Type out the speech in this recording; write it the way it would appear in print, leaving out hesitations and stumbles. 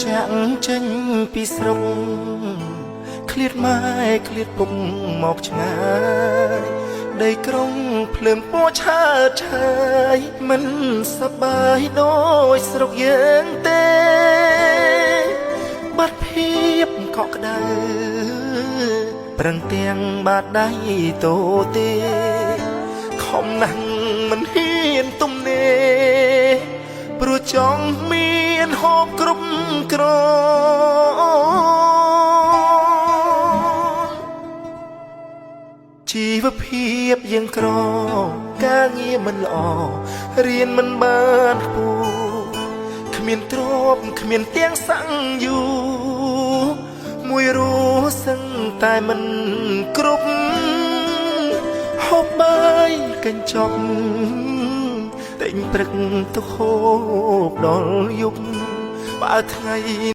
ចាក់ចេញពីស្រុកឃ្លាតម៉ែឃ្លាតពុកមកឆ្ងាយដីក្រុងភ្លើងពណ៌ឆើតឆាយមិនសប្បាយដូចស្រុកយើងទេបាត់ភាពកក់ក្ដៅប្រឹងទាំងបាតដៃតូទេខំណាស់មិនហ៊ានទំនេរព្រោះចង់មានហូបគ្រប់គ្រាន់ជីវភាពយើងក្រការងារមិនល្អរៀនមិនបានខ្ពស់គ្មានទ្រព្យគ្មានទាំងសង្យូមួយរស់សឹងតែមិនគ្រប់ហូបបាយកញ្ចប់តែងព្រឹកទៅហូបដល់យប់បើថ្ងៃ